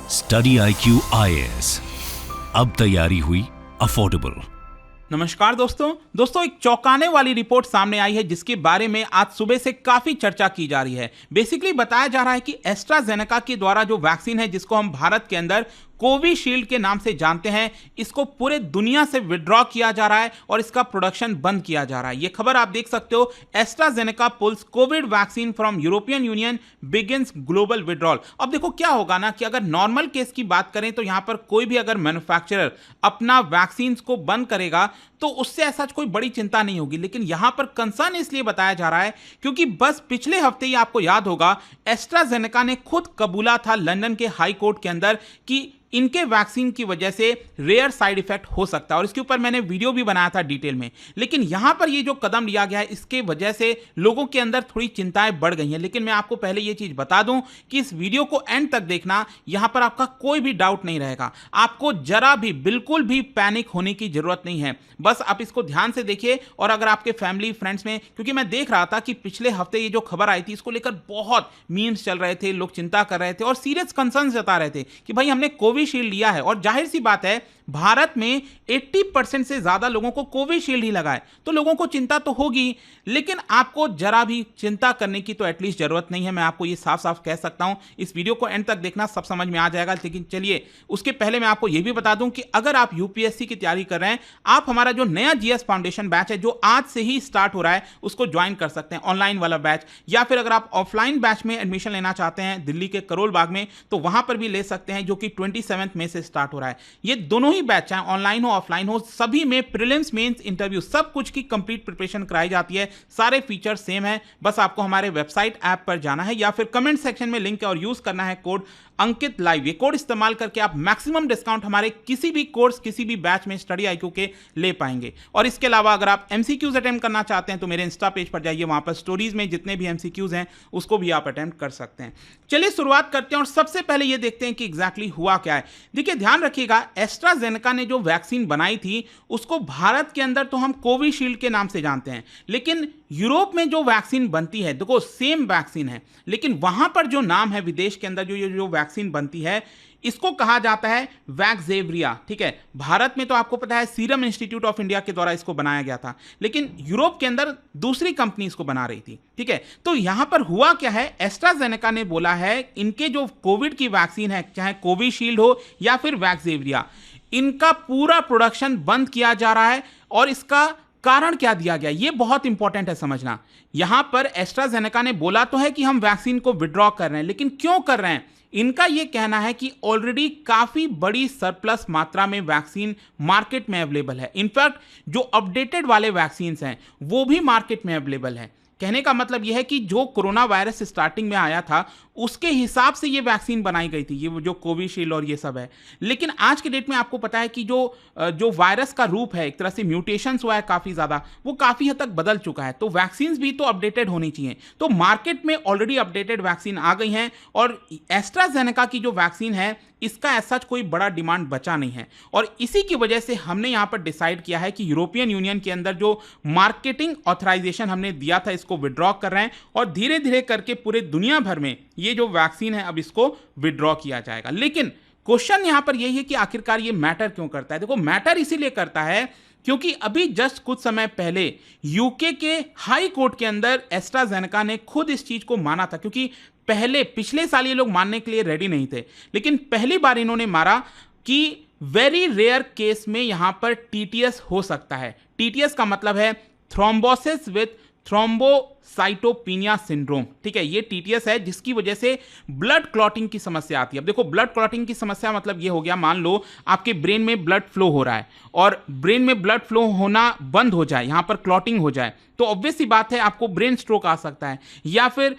Study IQ IAS, अब तैयारी हुई अफोर्डेबल। नमस्कार दोस्तों एक चौंकाने वाली रिपोर्ट सामने आई है जिसके बारे में आज सुबह से काफी चर्चा की जा रही है। बेसिकली बताया जा रहा है कि एस्ट्राजेनेका के द्वारा जो वैक्सीन है जिसको हम भारत के अंदर कोविशील्ड के नाम से जानते हैं, इसको पूरे दुनिया से विड्रॉ किया जा रहा है और इसका प्रोडक्शन बंद किया जा रहा है। ये खबर आप देख सकते हो, AstraZeneca pulls Covid vaccine from European Union begins global withdrawal. अब देखो क्या होगा ना कि अगर नॉर्मल केस की बात करें तो यहां पर कोई भी अगर मैन्युफैक्चरर अपना वैक्सीन को बंद करेगा तो उससे ऐसा कोई बड़ी चिंता नहीं होगी, लेकिन यहां पर कंसर्न इसलिए बताया जा रहा है क्योंकि बस पिछले हफ्ते ही आपको याद होगा एस्ट्राजेनेका ने खुद कबूला था लंदन के हाई कोर्ट के अंदर कि इनके वैक्सीन की वजह से रेयर साइड इफेक्ट हो सकता है और इसके ऊपर मैंने वीडियो भी बनाया था डिटेल में। लेकिन यहां पर ये जो कदम लिया गया है इसके वजह से लोगों के अंदर थोड़ी चिंताएं बढ़ गई हैं। लेकिन मैं आपको पहले ये चीज बता दूं कि इस वीडियो को एंड तक देखना, यहां पर आपका कोई भी डाउट नहीं रहेगा, आपको जरा भी बिल्कुल भी पैनिक होने की जरूरत नहीं है। बस आप इसको ध्यान से देखिए और अगर आपके फैमिली फ्रेंड्स में, क्योंकि मैं देख रहा था कि पिछले हफ्ते ये जो खबर आई थी इसको लेकर बहुत मीम्स चल रहे थे, लोग चिंता कर रहे थे और सीरियस कंसर्न जता रहे थे कि भाई हमने कोविशील्ड लिया है और जाहिर सी बात है भारत में 80% से ज्यादा लोगों को कोविशील्ड ही लगा है, तो लोगों को चिंता तो होगी, लेकिन आपको जरा भी चिंता करने की तो एटलीस्ट जरूरत नहीं है। मैं आपको ये साफ साफ कह सकता हूं। इस वीडियो को एंड तक देखना, सब समझ में आ जाएगा। लेकिन चलिए उसके पहले मैं आपको यह भी बता दूं कि अगर आप यूपीएससी की तैयारी कर रहे हैं, आप हमारा जो नया जीएस फाउंडेशन बैच है जो आज से ही स्टार्ट हो रहा है उसको ज्वाइन कर सकते हैं, ऑनलाइन वाला बैच, या फिर अगर आप ऑफलाइन बैच में एडमिशन लेना चाहते हैं दिल्ली के करोल बाग में तो वहां पर भी ले सकते हैं, जो कि 27 मई से स्टार्ट हो रहा है। ये दोनों बैच चाहे ऑनलाइन हो ऑफलाइन हो, सभी में प्रीलिम्स मेंस इंटरव्यू सब कुछ की कंप्लीट प्रिपरेशन कराई जाती है। सारे फीचर सेम है, बस आपको हमारे वेबसाइट ऐप पर जाना है या फिर कमेंट सेक्शन में लिंक है और यूज करना है कोड अंकित लाइव। ये कोड इस्तेमाल करके आप मैक्सिमम डिस्काउंट हमारे किसी भी कोर्स किसी भी बैच में स्टडी IQ के ले पाएंगे। और इसके अलावा अगर आप MCQs अटेम्प्ट करना चाहते हैं तो मेरे इंस्टा पेज पर जाइए, वहां पर स्टोरीज में जितने भी MCQs हैं उसको भी आप अटेम्प्ट कर सकते हैं। चलिए शुरुआत करते हैं और सबसे पहले ये देखते हैं कि एग्जैक्टली हुआ क्या है। देखिए ध्यान रखिएगा, एस्ट्राजेनेका ने जो वैक्सीन बनाई थी उसको भारत के अंदर तो हम कोविशील्ड के नाम से जानते हैं, लेकिन यूरोप में जो वैक्सीन बनती है, देखो सेम वैक्सीन है, लेकिन वहां पर जो नाम है विदेश के अंदर जो वैक्सीन बनती है इसको कहा जाता है वैक्सेवरिया। ठीक है, भारत में तो आपको पता है सीरम इंस्टीट्यूट ऑफ इंडिया के द्वारा इसको बनाया गया था, लेकिन यूरोप के अंदर दूसरी कंपनी इसको बना रही थी। ठीक है, तो यहां पर हुआ क्या है, एस्ट्राजेनेका ने बोला है इनके जो कोविड की वैक्सीन है, चाहे कोविशील्ड हो या फिर वैक्सेवरिया, इनका पूरा प्रोडक्शन बंद किया जा रहा है। और इसका कारण क्या दिया गया, यह बहुत इंपॉर्टेंट है समझना। यहां पर एस्ट्राजेनेका ने बोला तो है कि हम वैक्सीन को विड्रॉ कर रहे हैं, लेकिन क्यों कर रहे हैं, इनका यह कहना है कि ऑलरेडी काफी बड़ी सरप्लस मात्रा में वैक्सीन मार्केट में अवेलेबल है। इनफैक्ट जो अपडेटेड वाले वैक्सीन हैं वो भी मार्केट में अवेलेबल है। कहने का मतलब यह है कि जो कोरोना वायरस स्टार्टिंग में आया था उसके हिसाब से ये वैक्सीन बनाई गई थी, ये जो कोविशील्ड और ये सब है। लेकिन आज के डेट में आपको पता है कि जो वायरस का रूप है, एक तरह से म्यूटेशंस हुआ है काफी ज्यादा, वो काफी हद तक बदल चुका है, तो वैक्सीन भी तो अपडेटेड होनी चाहिए। तो मार्केट में ऑलरेडी अपडेटेड वैक्सीन आ गई हैं और एस्ट्राजेनेका की जो वैक्सीन है इसका ऐसा कोई बड़ा डिमांड बचा नहीं है। और इसी की वजह से हमने यहां पर डिसाइड किया है कि यूरोपियन यूनियन के अंदर जो मार्केटिंग ऑथराइजेशन हमने दिया था इसको विड्रॉ कर रहे हैं और धीरे धीरे करके पूरे दुनिया भर में ये जो वैक्सीन है अब इसको विड्रॉ किया जाएगा। लेकिन क्वेश्चन यहां पर यही है कि आखिरकार ये मैटर क्यों करता है। देखो मैटर इसीलिए करता है क्योंकि अभी जस्ट कुछ समय पहले यूके के हाई कोर्ट के अंदर एस्ट्राजेनेका ने खुद इस चीज को माना था, क्योंकि पिछले साल ये लोग मानने के लिए रेडी नहीं थे, लेकिन पहली बार इन्होंने मारा कि वेरी रेयर केस में यहां पर TTS हो सकता है। TTS का मतलब है थ्रोम्बोसिस विथ थ्रोम्बोसाइटोपिनिया सिंड्रोम। ठीक है, ये TTS है जिसकी वजह से ब्लड क्लॉटिंग की समस्या आती है। अब देखो ब्लड क्लॉटिंग की समस्या मतलब ये हो गया, मान लो आपके ब्रेन में ब्लड फ्लो हो रहा है और ब्रेन में ब्लड फ्लो होना बंद हो जाए, यहां पर क्लॉटिंग हो जाए, तो ऑब्वियस सी बात है आपको ब्रेन स्ट्रोक आ सकता है या फिर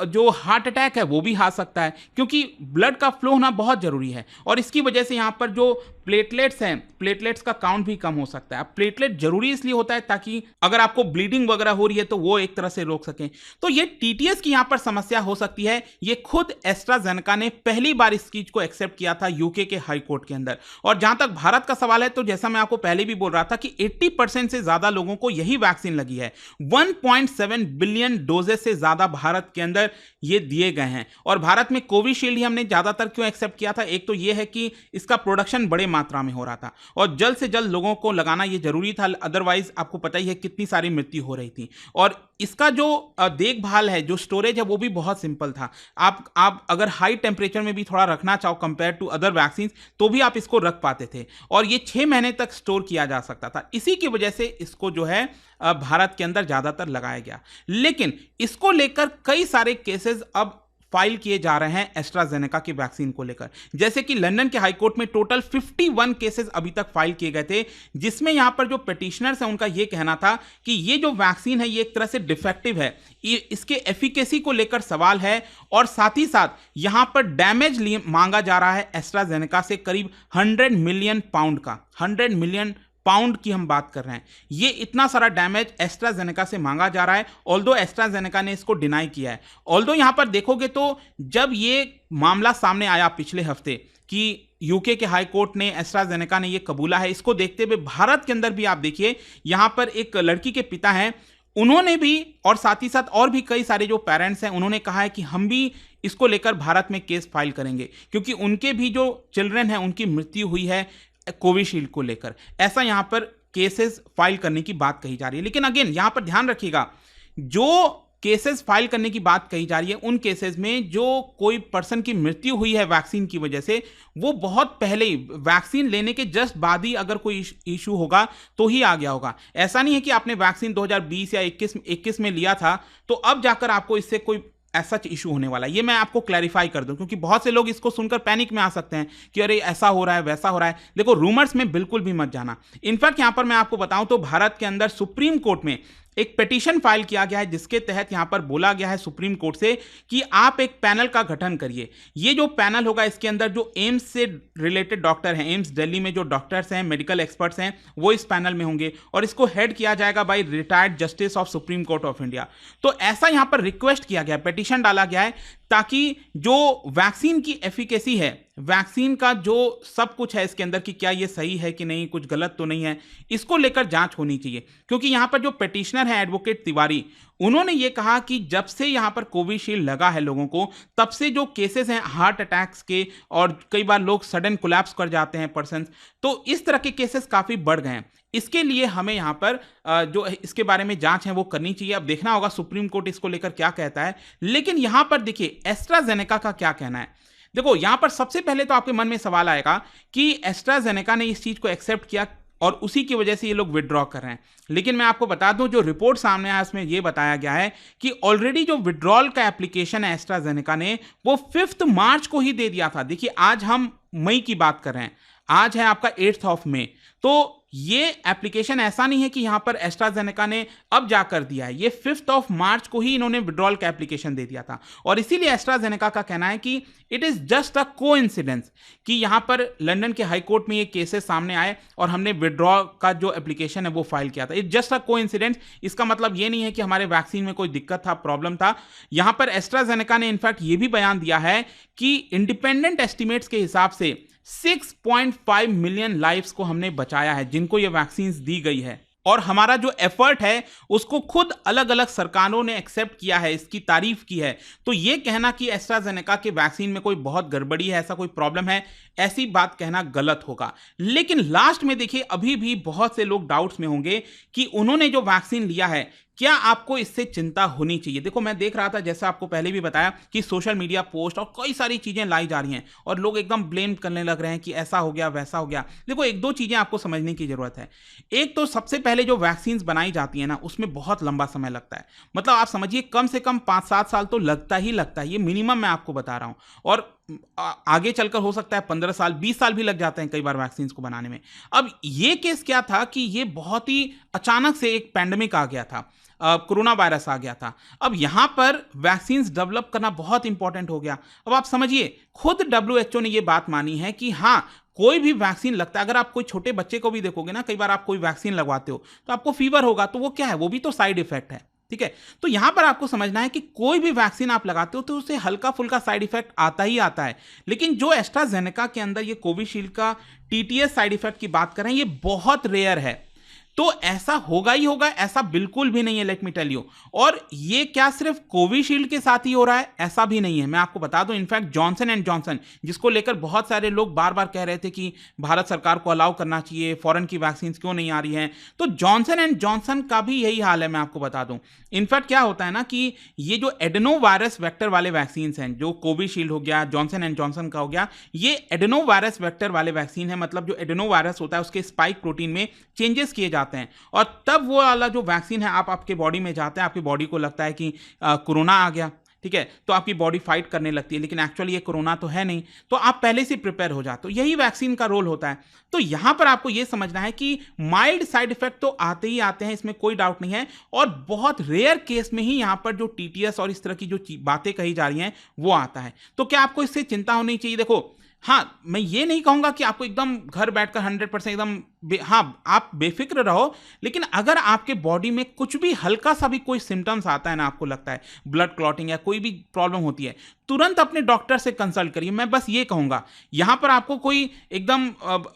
जो हार्ट अटैक है वो भी आ सकता है, क्योंकि ब्लड का फ्लो होना बहुत जरूरी है। और इसकी वजह से यहां पर जो प्लेटलेट्स हैं, प्लेटलेट्स का काउंट भी कम हो सकता है। अब प्लेटलेट जरूरी इसलिए होता है ताकि अगर आपको ब्लीडिंग वगैरह हो रही है तो वो एक तरह से से रोक सकें। तो ये टीटीएस की यहां पर समस्या हो सकती है। ये खुद एस्ट्राजेनेका ने पहली बार इस चीज को एक्सेप्ट किया था यूके के हाई कोर्ट के अंदर। और जहां तक भारत का सवाल है, तो जैसा मैं आपको पहले भी बोल रहा था कि 80% से ज्यादा लोगों को यही वैक्सीन लगी है। 1.7 बिलियन डोजेस से ज्यादा भारत के अंदर ये दिए गए हैं। और भारत में कोविशील्ड ही हमने ज्यादातर क्यों एक्सेप्ट किया था, एक तो ये है कि इसका प्रोडक्शन बड़े मात्रा में हो रहा था और जल्द से जल्द लोगों को लगाना ये जरूरी था, अदरवाइज आपको पता ही है कितनी सारी मृत्यु हो रही थी। और इसका जो देखभाल है, जो स्टोरेज है, वो भी बहुत सिंपल था। आप अगर हाई टेम्परेचर में भी थोड़ा रखना चाहो कंपेयर टू अदर वैक्सीन, तो भी आप इसको रख पाते थे और ये 6 महीने तक स्टोर किया जा सकता था। इसी की वजह से इसको जो है भारत के अंदर ज्यादातर लगाया गया। लेकिन इसको लेकर कई सारे केसेस अब फाइल किए जा रहे हैं एस्ट्राजेनेका की वैक्सीन को लेकर। जैसे कि लंदन के हाई कोर्ट में टोटल 51 केसेस अभी तक फाइल किए गए थे, जिसमें यहां पर जो पिटिशनर्स हैं उनका यह कहना था कि ये जो वैक्सीन है ये एक तरह से डिफेक्टिव है, इसके एफिकेसी को लेकर सवाल है और साथ ही साथ यहां पर डैमेज मांगा जा रहा है एस्ट्राजेनेका से करीब 100 मिलियन पाउंड का। 100 मिलियन पाउंड की हम बात कर रहे हैं। ये इतना सारा डैमेज एस्ट्राजेनेका से मांगा जा रहा है, ऑल्दो एस्ट्राजेनेका ने इसको डिनाई किया है। ऑल्दो यहां पर देखोगे तो जब ये मामला सामने आया पिछले हफ्ते कि यूके के हाई कोर्ट ने, एस्ट्राजेनेका ने ये कबूला है, इसको देखते हुए भारत के अंदर भी आप देखिए यहां पर एक लड़की के पिता हैं, उन्होंने भी और साथ ही साथ और भी कई सारे जो पेरेंट्स हैं उन्होंने कहा है कि हम भी इसको लेकर भारत में केस फाइल करेंगे, क्योंकि उनके भी जो चिल्ड्रन हैं उनकी मृत्यु हुई है कोविशील्ड को लेकर। ऐसा यहां पर केसेस फाइल करने की बात कही जा रही है। लेकिन अगेन यहां पर ध्यान रखिएगा, जो केसेस फाइल करने की बात कही जा रही है उन केसेस में जो कोई पर्सन की मृत्यु हुई है वैक्सीन की वजह से, वो बहुत पहले ही वैक्सीन लेने के जस्ट बाद ही अगर कोई इशू होगा तो ही आ गया होगा। ऐसा नहीं है कि आपने वैक्सीन 2020 या 21 में लिया था तो अब जाकर आपको इससे कोई ऐसा इशू होने वाला है। ये मैं आपको क्लैरिफाई कर दूं, क्योंकि बहुत से लोग इसको सुनकर पैनिक में आ सकते हैं कि अरे ऐसा हो रहा है वैसा हो रहा है। देखो, रूमर्स में बिल्कुल भी मत जाना। इनफैक्ट यहां पर मैं आपको बताऊं तो भारत के अंदर सुप्रीम कोर्ट में एक पिटीशन फाइल किया गया है, जिसके तहत यहां पर बोला गया है सुप्रीम कोर्ट से कि आप एक पैनल का गठन करिए। ये जो पैनल होगा इसके अंदर जो एम्स से रिलेटेड डॉक्टर हैं, एम्स दिल्ली में जो डॉक्टर्स हैं, मेडिकल एक्सपर्ट्स हैं, वो इस पैनल में होंगे और इसको हेड किया जाएगा by retired justice of Supreme Court of India. तो ऐसा यहां पर रिक्वेस्ट किया गया, पिटीशन डाला गया है, ताकि जो वैक्सीन की एफिकेसी है, वैक्सीन का जो सब कुछ है इसके अंदर कि क्या ये सही है कि नहीं, कुछ गलत तो नहीं है, इसको लेकर जांच होनी चाहिए। क्योंकि यहां पर जो पिटिशनर है एडवोकेट तिवारी, उन्होंने ये कहा कि जब से यहां पर कोविशील्ड लगा है लोगों को, तब से जो केसेस हैं हार्ट अटैक्स के और कई बार लोग सडन कोलैप्स कर जाते हैं पर्सन, तो इस तरह के केसेस काफी बढ़ गए हैं। इसके लिए हमें यहां पर जो इसके बारे में जांच है वो करनी चाहिए। अब देखना होगा सुप्रीम कोर्ट इसको लेकर क्या कहता है। लेकिन यहां पर देखिए एस्ट्राजेनेका का क्या कहना है। देखो, यहां पर सबसे पहले तो आपके मन में सवाल आएगा कि एस्ट्राजेनेका ने इस चीज को एक्सेप्ट किया और उसी की वजह से ये लोग विड्रॉ कर रहे हैं। लेकिन मैं आपको बता दूं, जो रिपोर्ट सामने आया उसमें यह बताया गया है कि ऑलरेडी जो विड्रॉल का एप्लीकेशन है एस्ट्राजेनेका ने, वो 5 मार्च को ही दे दिया था। देखिए, आज हम मई की बात कर रहे हैं, आज है आपका 8 मई। तो ये एप्लीकेशन ऐसा नहीं है कि यहां पर एस्ट्राजेनेका ने अब जाकर दिया है, ये 5 मार्च को ही इन्होंने विड्रॉल का एप्लीकेशन दे दिया था। और इसीलिए एस्ट्राजेनेका का कहना है कि it is just a coincidence कि यहां पर लंदन के हाई कोर्ट में ये केसेस सामने आए और हमने विड्रॉ का जो एप्लीकेशन है वो फाइल किया था। It just a coincidence. इसका मतलब ये नहीं है कि हमारे वैक्सीन में कोई दिक्कत था, प्रॉब्लम था। यहां पर एस्ट्राजेनेका ने इनफैक्ट ये भी बयान दिया है कि इंडिपेंडेंट एस्टिमेट्स के हिसाब से 6.5 मिलियन लाइव्स को हमने बचाया है जिनको ये वैक्सीन दी गई है। और हमारा जो एफर्ट है उसको खुद अलग अलग सरकारों ने एक्सेप्ट किया है, इसकी तारीफ की है। तो ये कहना कि एस्ट्राजेनेका के वैक्सीन में कोई बहुत गड़बड़ी है, ऐसा कोई प्रॉब्लम है, ऐसी बात कहना गलत होगा। लेकिन लास्ट में देखिए, अभी भी बहुत से लोग डाउट्स में होंगे कि उन्होंने जो वैक्सीन लिया है, क्या आपको इससे चिंता होनी चाहिए। देखो, मैं देख रहा था, जैसा आपको पहले भी बताया, कि सोशल मीडिया पोस्ट और कई सारी चीजें लाई जा रही हैं और लोग एकदम ब्लेम करने लग रहे हैं कि ऐसा हो गया वैसा हो गया। देखो, एक दो चीजें आपको समझने की जरूरत है। एक तो सबसे पहले जो वैक्सीन बनाई जाती है ना, उसमें बहुत लंबा समय लगता है। मतलब आप समझिए कम से कम 5-7 साल तो लगता ही लगता है, ये मिनिमम मैं आपको बता रहा हूं। और आगे चलकर हो सकता है 15 साल 20 साल भी लग जाते हैं कई बार वैक्सीन को बनाने में। अब ये केस क्या था कि ये बहुत ही अचानक से एक पैंडेमिक आ गया था, कोरोना वायरस आ गया था। अब यहां पर वैक्सीन डेवलप करना बहुत इंपॉर्टेंट हो गया। अब आप समझिए, खुद WHO ने यह बात मानी है कि हां, कोई भी वैक्सीन लगता है, अगर आप कोई छोटे बच्चे को भी देखोगे ना, कई बार आप कोई वैक्सीन लगवाते हो तो आपको फीवर होगा, तो वो क्या है, वो भी तो साइड इफेक्ट है। ठीक है। तो यहां पर आपको समझना है कि कोई भी वैक्सीन आप लगाते हो तो उससे हल्का फुल्का साइड इफेक्ट आता ही आता है, लेकिन जो एस्ट्राजेनेका के अंदर ये कोविशील्ड का टीटीएस साइड इफेक्ट की बात करें, ये बहुत रेयर है। तो ऐसा होगा ही होगा, ऐसा बिल्कुल भी नहीं है, लेट मी टेल यू। और ये क्या सिर्फ कोविशील्ड के साथ ही हो रहा है? ऐसा भी नहीं है, मैं आपको बता दूं। इनफैक्ट जॉनसन एंड जॉनसन, जिसको लेकर बहुत सारे लोग बार बार कह रहे थे कि भारत सरकार को अलाउ करना चाहिए, फॉरेन की वैक्सीन क्यों नहीं आ रही हैं, तो जॉनसन एंड जॉनसन का भी यही हाल है, मैं आपको बता दूं। इनफैक्ट क्या होता है ना कि ये जो एडेनो वायरस वेक्टर वाले वैक्सीन हैं, जो कोविशील्ड हो गया, जॉनसन एंड जॉनसन का हो गया, ये एडेनो वायरस वेक्टर वाले वैक्सीन है। मतलब जो एडेनो वायरस होता है उसके स्पाइक प्रोटीन में चेंजेस किए जाते हैं, और तब वो वाला जो वैक्सीन है आप आपके बॉडी में जाते हैं, आपकी बॉडी को लगता है कि कोरोना आ गया, ठीक है, तो आपकी बॉडी फाइट करने लगती है, लेकिन एक्चुअली ये कोरोना तो है नहीं, तो आप पहले से प्रिपेयर हो जाते हो। यही वैक्सीन का रोल होता है। तो यहां पर आपको ये समझना है कि माइल्ड साइड इफेक्ट तो आते ही आते हैं, इसमें कोई डाउट नहीं है, और बहुत रेयर केस में ही यहां पर जो टीटीएस और इस तरह की जो बातें कही जा रही हैं वो आता है। तो क्या आपको इससे चिंता होनी चाहिए? देखो, हाँ, मैं ये नहीं कहूंगा कि आपको एकदम घर बैठकर 100% एकदम हाँ, आप बेफिक्र रहो, लेकिन अगर आपके बॉडी में कुछ भी हल्का सा भी कोई सिम्टम्स आता है ना, आपको लगता है ब्लड क्लॉटिंग या कोई भी प्रॉब्लम होती है, तुरंत अपने डॉक्टर से कंसल्ट करिए। मैं बस ये कहूंगा, यहां पर आपको कोई एकदम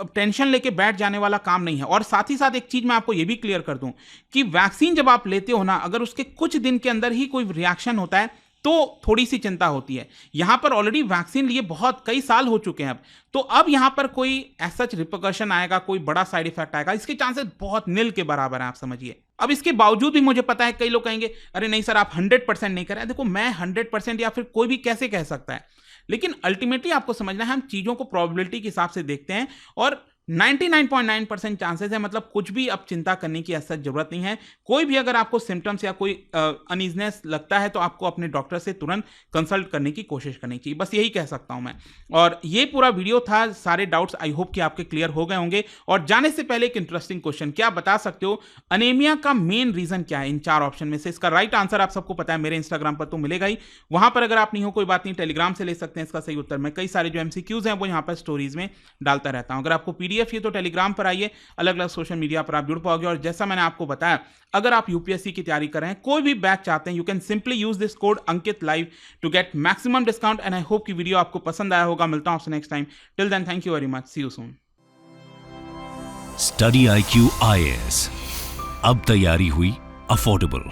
टेंशन लेके बैठ जाने वाला काम नहीं है। और साथ ही साथ एक चीज मैं आपको ये भी क्लियर कर दूं कि वैक्सीन जब आप लेते हो ना, अगर उसके कुछ दिन के अंदर ही कोई रिएक्शन होता है तो थोड़ी सी चिंता होती है। यहां पर ऑलरेडी वैक्सीन लिए बहुत कई साल हो चुके हैं अब, तो अब यहां पर कोई ऐसा रिपरकशन आएगा, कोई बड़ा साइड इफेक्ट आएगा, इसके चांसेस बहुत नील के बराबर हैं, आप समझिए। अब इसके बावजूद भी मुझे पता है कई लोग कहेंगे अरे नहीं सर, आप 100% नहीं कर रहे हैं। देखो, मैं 100% या फिर कोई भी कैसे कह सकता है, लेकिन अल्टीमेटली आपको समझना है हम चीजों को प्रोबेबिलिटी के हिसाब से देखते हैं, और 99.9% चांसेस है, मतलब कुछ भी अब चिंता करने की ऐसा जरूरत नहीं है। कोई भी अगर आपको सिम्टम्स या कोई अनईजनेस लगता है तो आपको अपने डॉक्टर से तुरंत कंसल्ट करने की कोशिश करनी चाहिए, बस यही कह सकता हूं मैं। और ये पूरा वीडियो था, सारे डाउट्स आई होप कि आपके क्लियर हो गए होंगे। और जाने से पहले एक इंटरेस्टिंग क्वेश्चन, क्या बता सकते हो अनेमिया का मेन रीजन क्या है? इन 4 ऑप्शन में से इसका राइट आंसर आप सबको पता है, मेरे इंस्टाग्राम पर तो मिलेगा ही, वहां पर अगर आप नहीं हो कोई बात नहीं, टेलीग्राम से ले सकते हैं इसका सही उत्तर। मैं कई सारे जो एमसीक्यूज हैं वो यहाँ पर स्टोरीज में डालता रहता हूं। अगर आपको पीडीएफ ये तो टेलीग्राम पर आइए, अलग अलग सोशल मीडिया पर आप जुड़ पाओगे। और जैसा मैंने आपको बताया, अगर आप यूपीएससी की तैयारी कर रहे हैं, कोई भी बैच चाहते हैं, you can simply use this code Ankit live to get maximum discount. And I hope कि वीडियो आपको पसंद आया होगा। मिलता हूं आपसे next time. Till then, thank you very much, see you soon. Study IQ IAS, अब तैयारी हुई अफोर्डेबल।